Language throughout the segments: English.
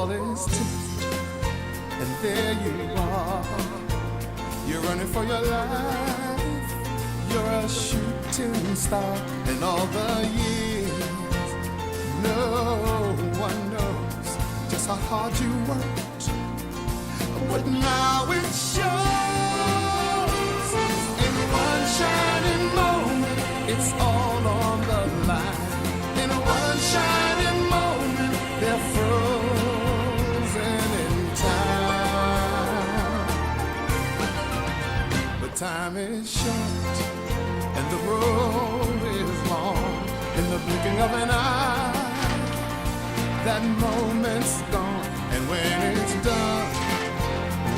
ball is tipped, and there you are. You're running for your life. You're a shooting star. In all the years, no one knows just how hard you worked. But now it shows. In one shining moment, it's all on the line. In one shining moment, they're frozen in time. But time is short and the road is long. In the blinking of an eye, that moment's gone. And when it's done,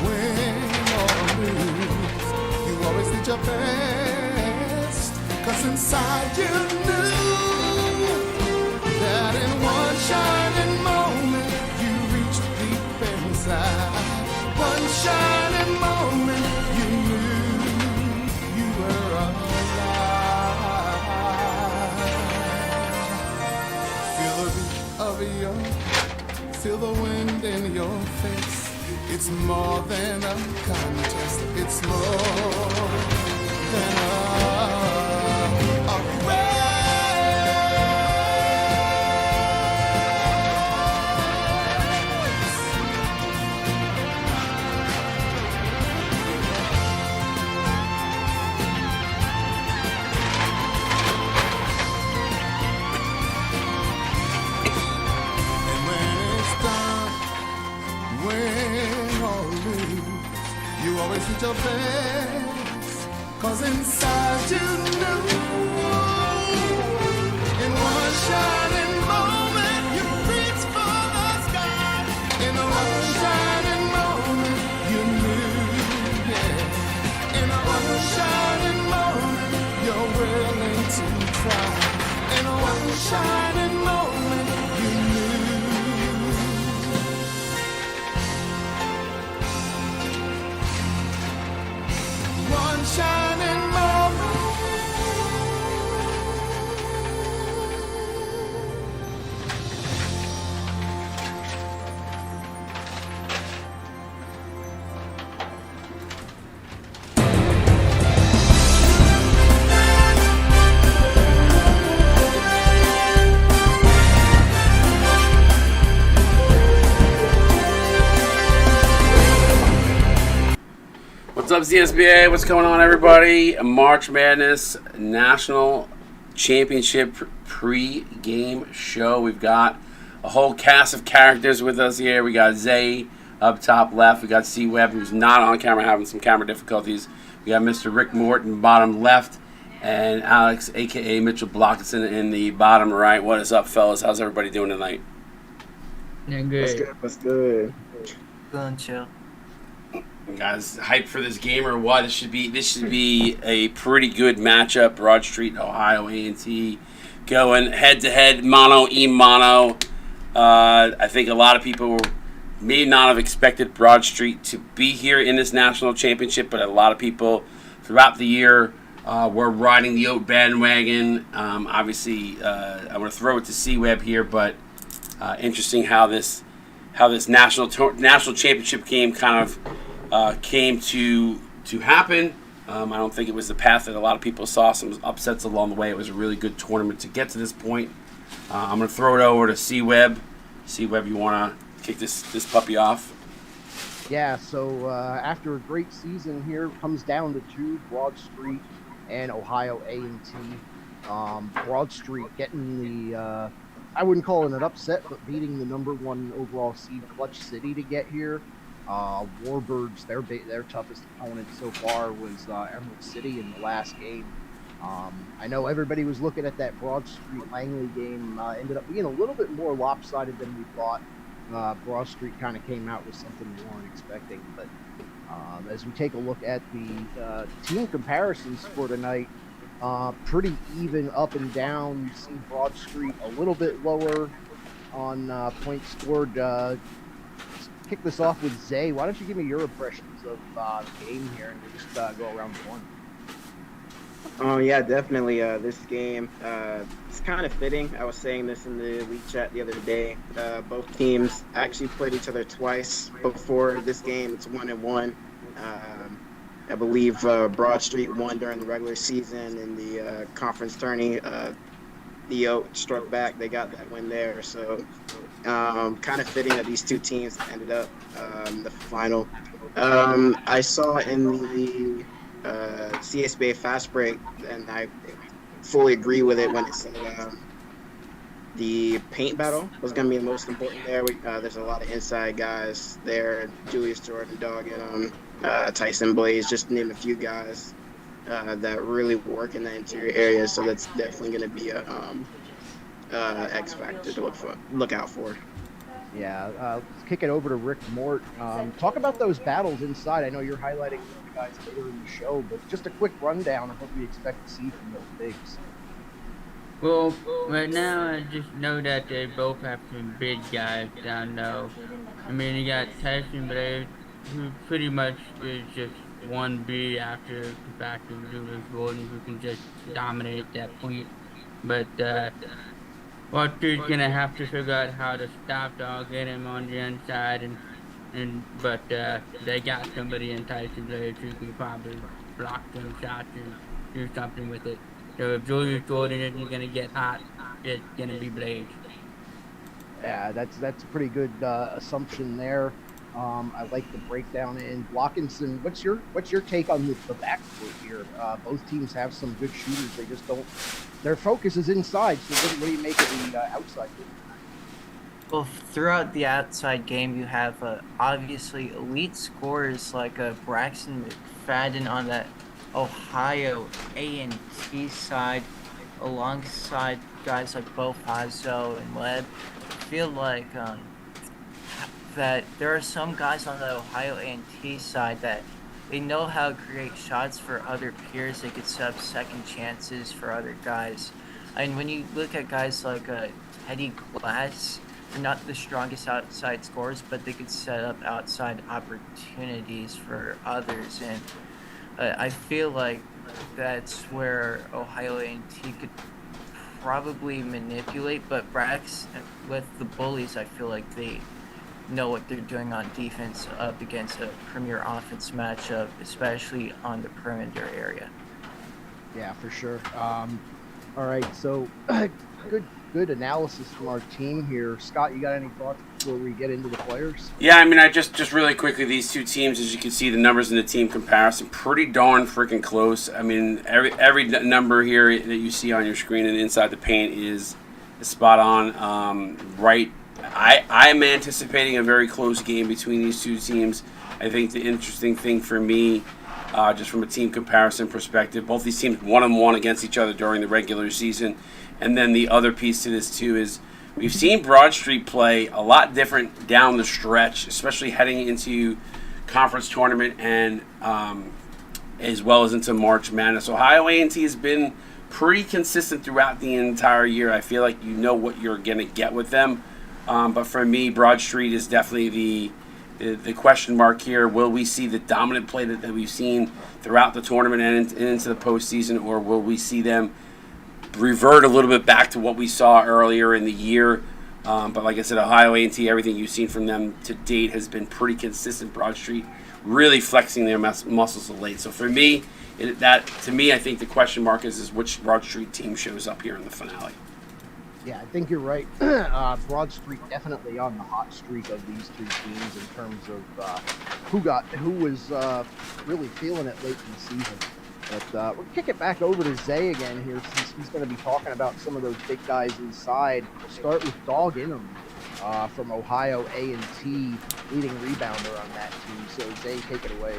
win or lose, you always did your best. 'Cause inside you knew that in one shining moment you reached deep inside. One shining moment you knew you were alive. Feel the beat of your, feel the wind in your face. It's more than a contest. It's more than a race. And when it's done, win or lose, you always did your best. 'Cause inside you knew, in one shining moment you reached for the sky. In one shining moment you knew, yeah. In one shining moment you're willing to try. In one shining moment you knew. One shining moment. What's up, CSBA? What's going on, everybody? A March Madness National Championship pre-game show. We've got a whole cast of characters with us here. We got Zay up top left. We got C-Web, who's not on camera, having some camera difficulties. We got Mr. Rick Morton, bottom left, and Alex, a.k.a. Mitchell Blockson, in the bottom right. What is up, fellas? How's everybody doing tonight? Yeah, What's good. good? What's good? Good, chill. Guys, hyped for this game or what? This should be a pretty good matchup. Broad Street, Ohio A&T, going head-to-head, mono. I think a lot of people may not have expected Broad Street to be here in this national championship, but a lot of people throughout the year were riding the Oat bandwagon. Obviously, I'm going to throw it to C-Web here, but interesting how this national championship game kind of came to happen. I don't think it was the path that a lot of people saw. Some upsets along the way. It was a really good tournament to get to this point. I'm going to throw it over to C-Web. C-Web, you want to kick this puppy off? Yeah, so after a great season here, comes down to two, Broad Street and Ohio A&T. Broad Street getting the, I wouldn't call it an upset, but beating the #1 overall seed Clutch City to get here. Warbirds, their toughest opponent so far was Emerald City in the last game. I know everybody was looking at that Broad Street Langley game. Ended up being a little bit more lopsided than we thought. Broad Street kind of came out with something we weren't expecting. But as we take a look at the team comparisons for tonight, pretty even up and down. You see Broad Street a little bit lower on points scored. Kick this off with Zay. Why don't you give me your impressions of the game here, and we'll just go around the horn. Oh yeah, definitely. This game, it's kind of fitting. I was saying this in the league chat the other day. Both teams actually played each other twice before this game. It's 1-1. Um, I believe Broad Street won during the regular season in the conference tourney. Theo struck back. They got that win there. So kind of fitting that these two teams ended up the final. I saw in the CSBA fast break, and I fully agree with it when it said the paint battle was going to be the most important there. There's a lot of inside guys there. Julius Jordan, Dog, and Tyson Blaze, just to name a few guys that really work in the interior area. So that's definitely going to be a X factor to look out for. Yeah, let's kick it over to Rick Mort. Talk about those battles inside. I know you're highlighting the guys later in the show, but just a quick rundown of what we expect to see from those bigs. Well, right now I just know that they both have some big guys down low. I mean, you got Tyson Blade, who pretty much is just 1B after the fact of Julius Gordon, who can just dominate that point. But Walter's gonna have to figure out how to stop Dog, get him on the inside, but they got somebody in Tyson Blade who can probably block them shots and do something with it. So if Julius Jordan isn't gonna get hot, it's gonna be Blade. Yeah, that's a pretty good assumption there. I like the breakdown in Blockinson. What's your take on the backcourt here? Both teams have some good shooters. They just don't. Their focus is inside. So what do you make of the outside game? Well, throughout the outside game, you have obviously elite scorers like Braxton McFadden on that Ohio A&T side, alongside guys like Bo Fazo and Webb. I feel like that there are some guys on the Ohio A&T side that they know how to create shots for other peers. They could set up second chances for other guys. And when you look at guys like Teddy Glass, they're not the strongest outside scorers, but they could set up outside opportunities for others. And I feel like that's where Ohio A&T could probably manipulate. But Brax, with the Bullies, I feel like they know what they're doing on defense up against a premier offense matchup, especially on the perimeter area. Yeah, for sure. All right, so good analysis from our team here. Scott, you got any thoughts before we get into the players? Yeah, I mean, I just really quickly, these two teams, as you can see, the numbers in the team comparison, pretty darn freaking close. I mean, every number here that you see on your screen and inside the paint is spot on. Right, I'm anticipating a very close game between these two teams. I think the interesting thing for me, just from a team comparison perspective, both these teams 1-1 against each other during the regular season. And then the other piece to this, too, is we've seen Broad Street play a lot different down the stretch, especially heading into conference tournament and as well as into March Madness. Ohio A&T has been pretty consistent throughout the entire year. I feel like you know what you're going to get with them. But for me, Broad Street is definitely the question mark here. Will we see the dominant play that we've seen throughout the tournament and into the postseason, or will we see them revert a little bit back to what we saw earlier in the year? But like I said, Ohio A&T, everything you've seen from them to date has been pretty consistent. Broad Street really flexing their muscles of late. So for me, I think the question mark is which Broad Street team shows up here in the finale. Yeah, I think you're right. Broad Street definitely on the hot streak of these two teams in terms of who was really feeling it late in the season. But we'll kick it back over to Zay again here, since he's going to be talking about some of those big guys inside. We'll start with Dog Inham from Ohio A&T, leading rebounder on that team. So Zay, take it away.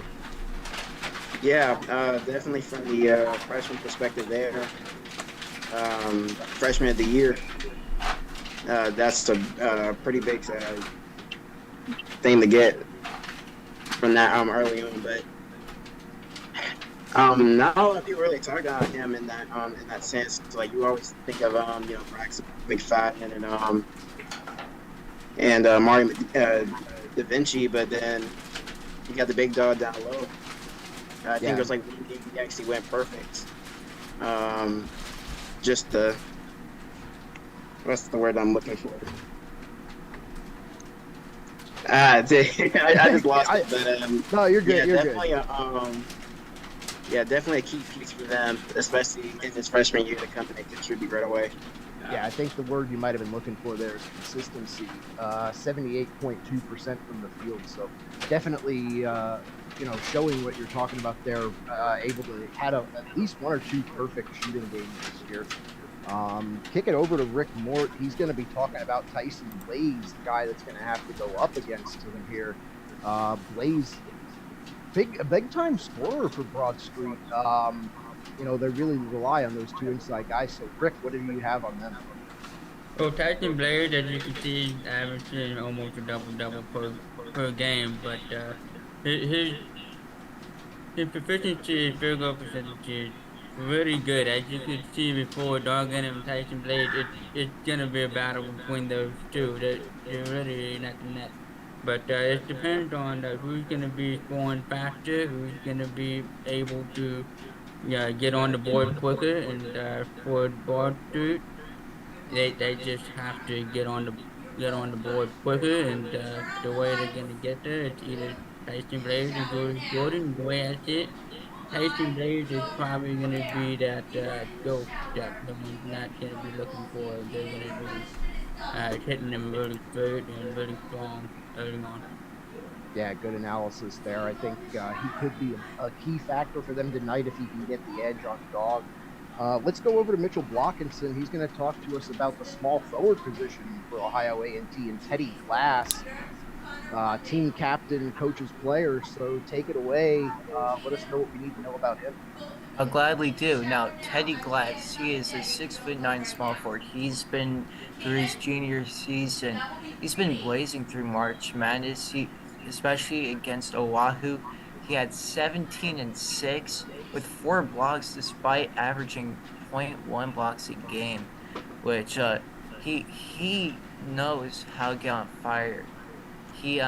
Yeah, definitely from the freshman perspective there. Freshman of the year. That's a pretty big thing to get from that early on, but not a lot of people really talk about him in that sense. Like, you always think of Braxton McFadden and Mario Da Vinci, but then you got the big dog down low. I think it was like one game he actually went perfect. Just the what's the word I'm looking for? I just lost it. But No, you're good. yeah, You're definitely. good. Yeah, definitely a key piece for them, especially in his freshman year to come in and contribute right away. Yeah, I think the word you might have been looking for there is consistency. 78.2% from the field. So definitely, showing what you're talking about there, able to had at least one or two perfect shooting games this year. Kick it over to Rick Mort. He's going to be talking about Tyson Blaze, the guy that's going to have to go up against him here. Blaze, a big time scorer for Broad Street. They really rely on those two inside guys. So, Rick, what do you have on them? Well, Tyson Blade, as you can see, averaging almost a double-double per game, but his his his proficiency and field goal percentage is really good. As you could see before, Doggett and Tyson Blade, it's gonna be a battle between those two. They're really neck and neck. But it depends on who's gonna be scoring faster, who's gonna be able to get on the board quicker, and for Broad Street, they just have to get on the board quicker, and the way they're gonna get there, it's either Tyson Blade or Jordan. The way I see it, Tyson Blade is probably gonna be that ghost that no one's not gonna be looking for. They're gonna be hitting them really good and really strong early on. Yeah, good analysis there. I think he could be a key factor for them tonight if he can get the edge on Dog. Let's go over to Mitchell Blockinson. He's going to talk to us about the small forward position for Ohio A&T and Teddy Glass, team captain, coach's player. So take it away. Let us know what we need to know about him. I'll gladly do. Now, Teddy Glass, he is a 6'9" small forward. He's been through his junior season. He's been blazing through March Madness. Especially against Oahu, he had 17 and 6 with 4 blocks, despite averaging 0.1 blocks a game, which he knows how to get on fire. He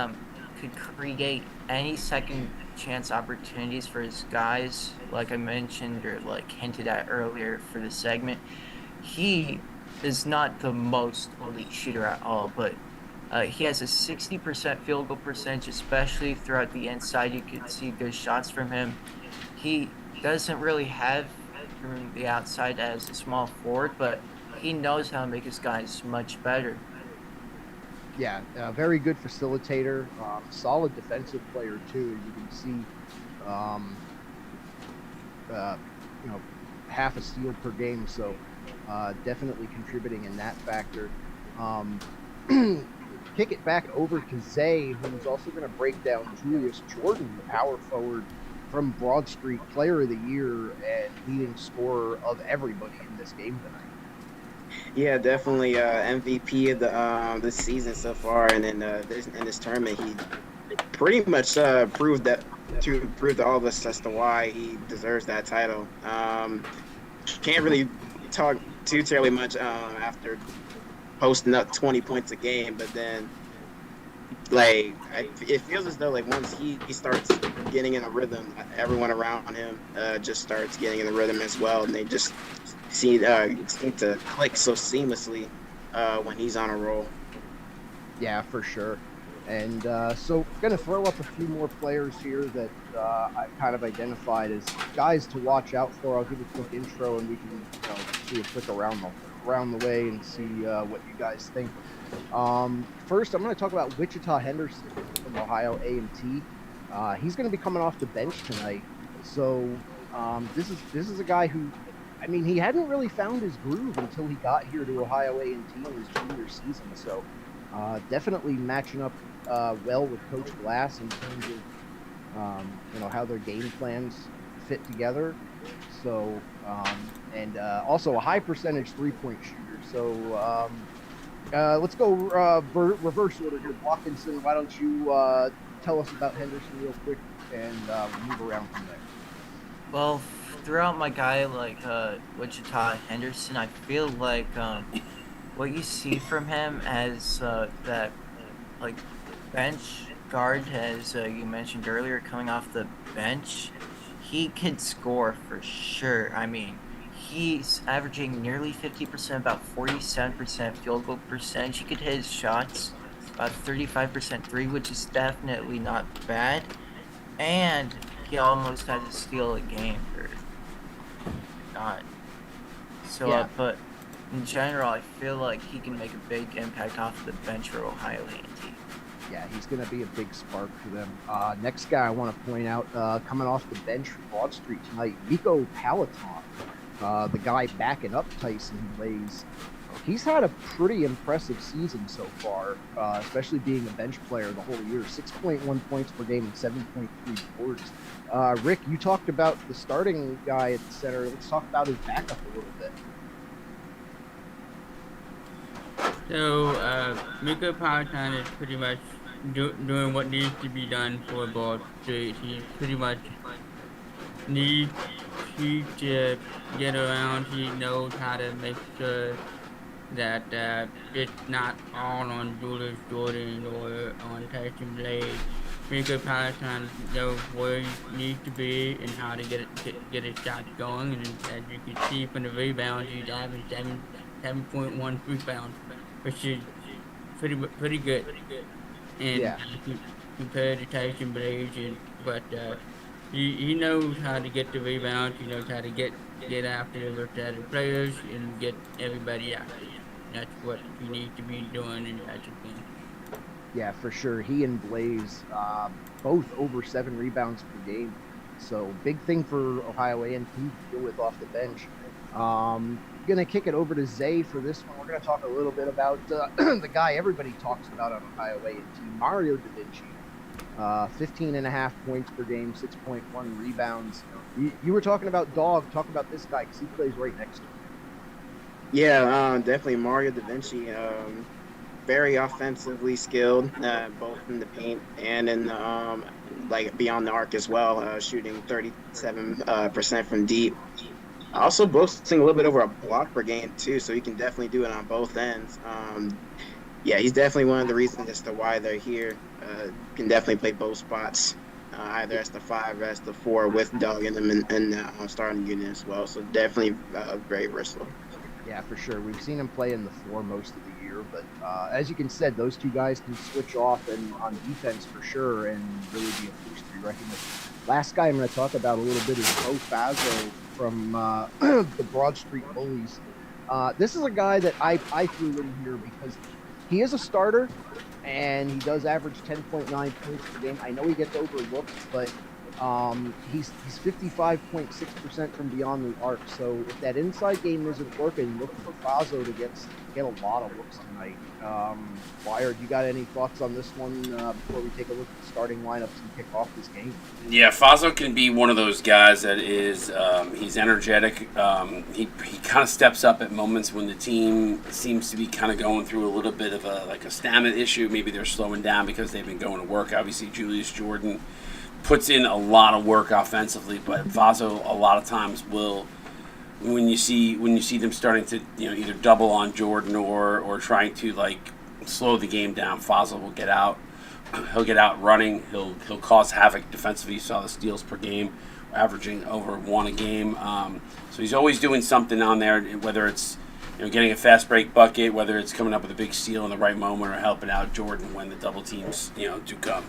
could create any second chance opportunities for his guys, like I mentioned or like hinted at earlier for the segment. He is not the most elite shooter at all, but he has a 60% field goal percentage, especially throughout the inside. You could see good shots from him. He doesn't really have from the outside as a small forward, but he knows how to make his guys much better. Yeah, very good facilitator, solid defensive player too. As you can see, uh, you know, half a steal per game, so definitely contributing in that factor. Kick it back over to Zay, who's also going to break down Julius Jordan, the power forward from Broad Street, player of the year and leading scorer of everybody in this game tonight. Yeah, definitely MVP of the this season so far, and in this tournament, he pretty much proved to all of us as to why he deserves that title. Can't really talk too terribly much after posting up 20 points a game, but then it feels as though once he starts getting in a rhythm, everyone around him just starts getting in the rhythm as well, and they just seem to click so seamlessly when he's on a roll. Yeah, for sure. And so going to throw up a few more players here that I've kind of identified as guys to watch out for. I'll give a quick intro and we can see a quick around the way and see what you guys think. First, I'm going to talk about Wichita Henderson from Ohio A&T. He's going to be coming off the bench tonight. So this is a guy who, I mean, he hadn't really found his groove until he got here to Ohio A&T in his junior season. So definitely matching up well with Coach Glass in terms of how their game plans fit together. So and also a high percentage 3-point shooter. So let's go reverse order here. Watkinson, why don't you tell us about Henderson real quick, and we'll move around from there. Well, throughout my guy Wichita Henderson, I feel like what you see from him as that bench guard, as you mentioned earlier, coming off the bench, he could score for sure. I mean, he's averaging nearly 50%, about 47% field goal percentage. He could hit his shots about 35% three, which is definitely not bad. And he almost had to steal a game for not. So, Yeah. but in general, I feel like he can make a big impact off the bench for Ohio A&T. Yeah, he's going to be a big spark for them. Next guy I want to point out, coming off the bench for Broad Street tonight, Nico Palaton, the guy backing up Tyson Blaze. He's had a pretty impressive season so far, especially being a bench player the whole year. 6.1 points per game and 7.3 boards. Rick, you talked about the starting guy at the center. Let's talk about his backup a little bit. So, Miko Palatine is pretty much doing what needs to be done for Broad Street. He pretty much needs to get around. He knows how to make sure that it's not all on Julius Jordan or on Tyson Blade. Miko Palatine knows where he needs to be and how to get his shots going. And as you can see from the rebounds, he's averaging 7.1 rebounds, which is pretty good. And Yeah. compared to Tyson Blaze, but he knows how to get the rebounds. He knows how to get after the players and get everybody out there. That's what you need to be doing in that game. Yeah, for sure. He and Blaze, both over 7 rebounds per game. So big thing for Ohio A&T to deal with off the bench. Going to kick it over to Zay for this one. We're going to talk a little bit about the guy everybody talks about on Ohio A&T, Mario Da Vinci. 15.5 points per game, 6.1 rebounds. You were talking about Dog. Talk about this guy because he plays right next to him. Yeah, definitely Mario Da Vinci. Very offensively skilled, both in the paint and in the, like beyond the arc as well, shooting 37% from deep. Also boasting a little bit over a block per game too, so he can definitely do it on both ends. Yeah, he's definitely one of the reasons as to why they're here. Can definitely play both spots, either as the 5 or as the 4 with Doug in them and starting unit as well. So definitely very versatile. Yeah, for sure. We've seen him play in the 4 most of the year, but as you can said, those two guys can switch off and on defense for sure and really be a force to be reckoned with. Last guy I'm going to talk about a little bit is Bo Fazo from the Broad Street Bullies. This is a guy that I threw in here because he is a starter and he does average 10.9 points per game. I know he gets overlooked, but he's 55.6% from beyond the arc. So if that inside game isn't working, look for Fazo to get a lot of looks tonight. Wire, you got any thoughts on this one before we take a look at the starting lineups and kick off this game? Yeah, Fazo can be one of those guys that is he's energetic. He kind of steps up at moments when the team seems to be kind of going through a little bit of a stamina issue. Maybe they're slowing down because they've been going to work. Obviously, Julius Jordan puts in a lot of work offensively, but Fazo a lot of times will, when you see them starting to either double on Jordan or trying to like slow the game down, Fazo will get out. He'll get out running. He'll cause havoc defensively. You saw the steals per game, averaging over 1 a game. So he's always doing something on there, whether it's getting a fast break bucket, whether it's coming up with a big steal in the right moment, or helping out Jordan when the double teams do come.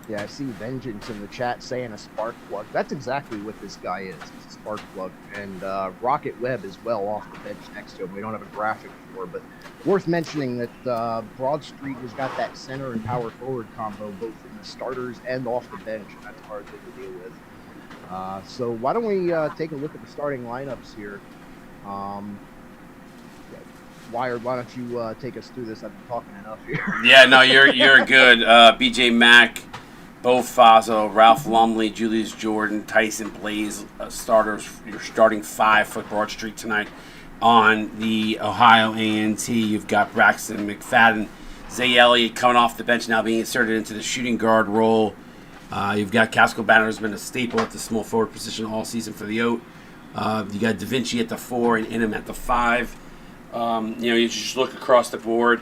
Yeah, I see Vengeance in the chat saying a spark plug. That's exactly what this guy is. He's a spark plug. And Rocket Webb is well off the bench next to him. We don't have a graphic for it, but worth mentioning that Broad Street has got that center and power forward combo, both in the starters and off the bench, and that's a hard thing to deal with. So why don't we take a look at the starting lineups here. Wired, why don't you take us through this? I've been talking enough here. Yeah, no, you're good. BJ Mack, Bo Fazo, Ralph Lumley, Julius Jordan, Tyson Blaze, starters. Your starting 5 for Broad Street tonight. On the Ohio A&T, you've got Braxton McFadden, Zay Elliott coming off the bench now being inserted into the shooting guard role. You've got Casco Banner, who's been a staple at the small forward position all season for the Oat. You got Da Vinci at the 4 and Inham at the 5. You just look across the board.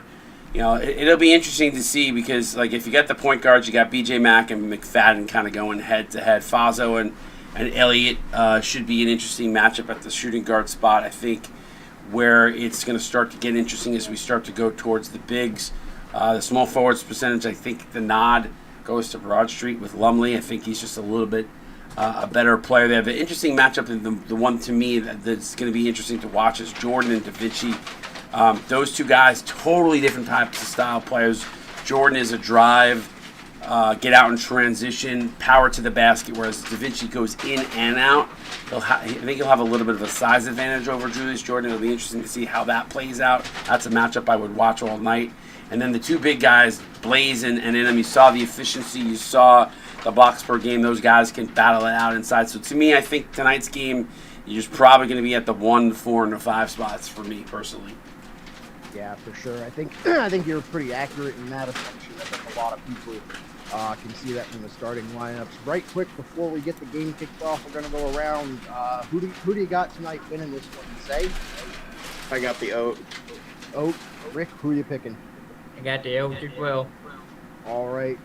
It'll be interesting to see because, like, if you got the point guards, you got BJ Mack and McFadden kind of going head to head. Fazo and Elliott should be an interesting matchup at the shooting guard spot. I think where it's going to start to get interesting as we start to go towards the bigs. The small forwards percentage, I think the nod goes to Broad Street with Lumley. I think he's just a little bit a better player there. The interesting matchup, and the one to me that's going to be interesting to watch is Jordan and Da Vinci. Those two guys, totally different types of style players. Jordan is a drive, get out in transition, power to the basket, whereas Da Vinci goes in and out. I think he'll have a little bit of a size advantage over Julius Jordan. It'll be interesting to see how that plays out. That's a matchup I would watch all night. And then the two big guys, Blaze and Enum, you saw the efficiency, you saw the blocks per game. Those guys can battle it out inside. So to me, I think tonight's game, you're just probably going to be at the 1, 4, and the 5 spots for me personally. Yeah, for sure. I think you're pretty accurate in that assumption. I think a lot of people can see that from the starting lineups. Right quick before we get the game kicked off, we're going to go around. Who do you got tonight winning this one? Say? I got the Oat. Oat. Rick, who are you picking? I got the Oats as well. All right.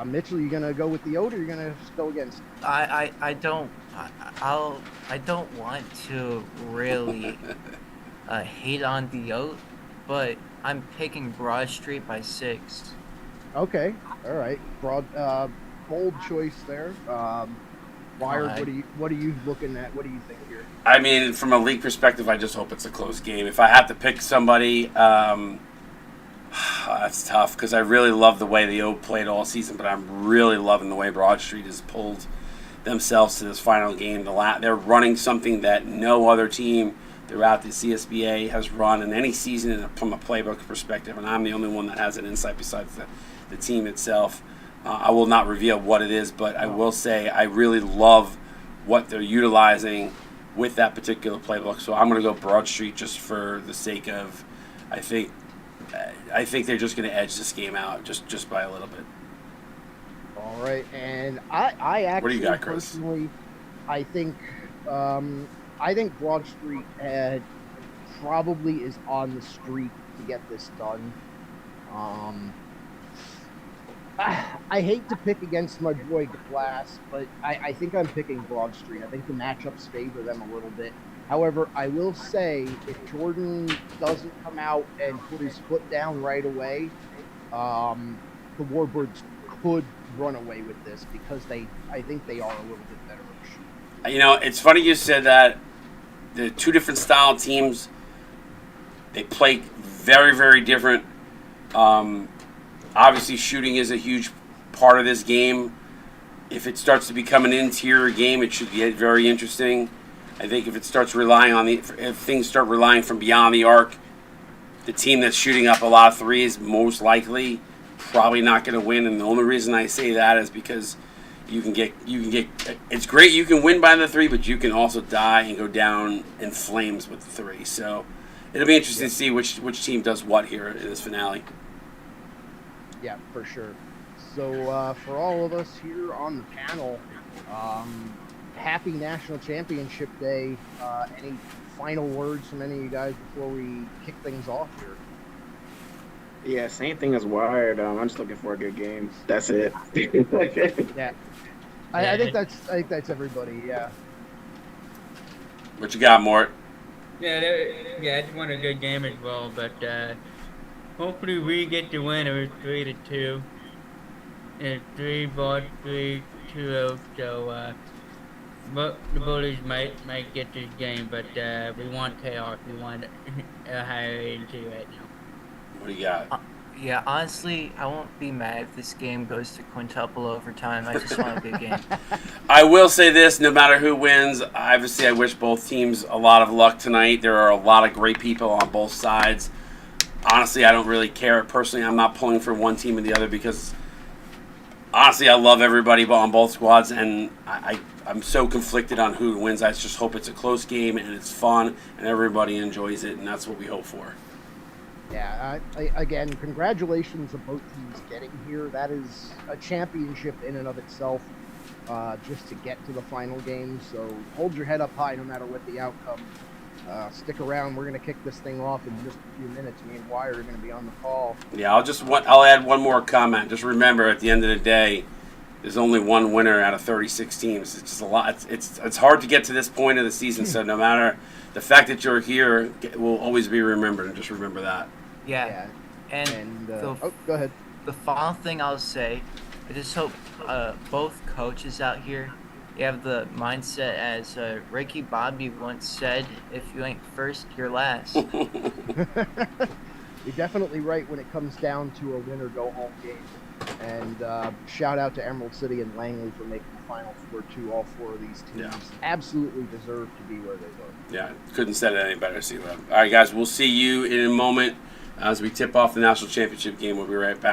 Mitchell, you gonna go with the Oat or you gonna go against? I don't want to really hate on the Oat, but I'm picking Broad Street by 6. Okay. All right. Bold choice there. Wire, what are you looking at? What do you think here? I mean, from a league perspective, I just hope it's a close game. If I have to pick somebody, that's tough because I really love the way the O played all season, but I'm really loving the way Broad Street has pulled themselves to this final game. They're running something that no other team throughout the CSBA has run in any season from a playbook perspective, and I'm the only one that has an insight besides the team itself. I will not reveal what it is, but I will say I really love what they're utilizing with that particular playbook. So I'm going to go Broad Street just for the sake of, I think they're just going to edge this game out just by a little bit. All right, and I actually what do you got, Chris? Personally, I think Broad Street probably is on the street to get this done. I hate to pick against my boy Glass, but I think I'm picking Broad Street. I think the matchups favor them a little bit. However, I will say if Jordan doesn't come out and put his foot down right away, the Warbirds could run away with this because I think they are a little bit better of a shooter. You know, it's funny you said that. The two different style teams, they play very, very different. Obviously, shooting is a huge part of this game. If it starts to become an interior game, it should get very interesting. I think if it starts relying on if things start relying from beyond the arc, the team that's shooting up a lot of threes most likely probably not going to win. And the only reason I say that is because you can get. It's great you can win by the 3, but you can also die and go down in flames with the 3. So it'll be interesting to see which team does what here in this finale. Yeah, for sure. So for all of us here on the panel, happy National Championship Day. Any final words from any of you guys before we kick things off here? Yeah, same thing as Wired. I'm just looking for a good game. That's it. Yeah. I think that's everybody. Yeah. What you got, Mort? Yeah, I just want a good game as well, but hopefully we get the win. It was 3-2. And 3 Broad, 3, 2 Oaks. So but the Bullies might get this game, but we want chaos. We want a higher A&T right now. What do you got? Yeah, honestly, I won't be mad if this game goes to quintuple overtime. I just want a good game. I will say this, no matter who wins, obviously I wish both teams a lot of luck tonight. There are a lot of great people on both sides. Honestly, I don't really care. Personally, I'm not pulling for one team or the other because, honestly, I love everybody on both squads, and I'm so conflicted on who wins. I just hope it's a close game and it's fun and everybody enjoys it, and that's what we hope for. Yeah, again, congratulations to both teams getting here. That is a championship in and of itself, just to get to the final game. So hold your head up high no matter what the outcome. Stick around. We're going to kick this thing off in just a few minutes. Me and Wire are going to be on the call. Yeah, I'll add one more comment. Just remember, at the end of the day, there's only one winner out of 36 teams. It's just a lot. It's hard to get to this point of the season. So no matter the fact that you're here, will always be remembered, and just remember that. Yeah. And go ahead. the final thing I'll say, I just hope both coaches out here, you have the mindset as Ricky Bobby once said, if you ain't first, you're last. You're definitely right when it comes down to a win or go home game. And shout out to Emerald City and Langley for making the Final Four too. All four of these teams absolutely deserve to be where they were. Yeah, couldn't said it any better, Csba. All right, guys, we'll see you in a moment as we tip off the national championship game. We'll be right back.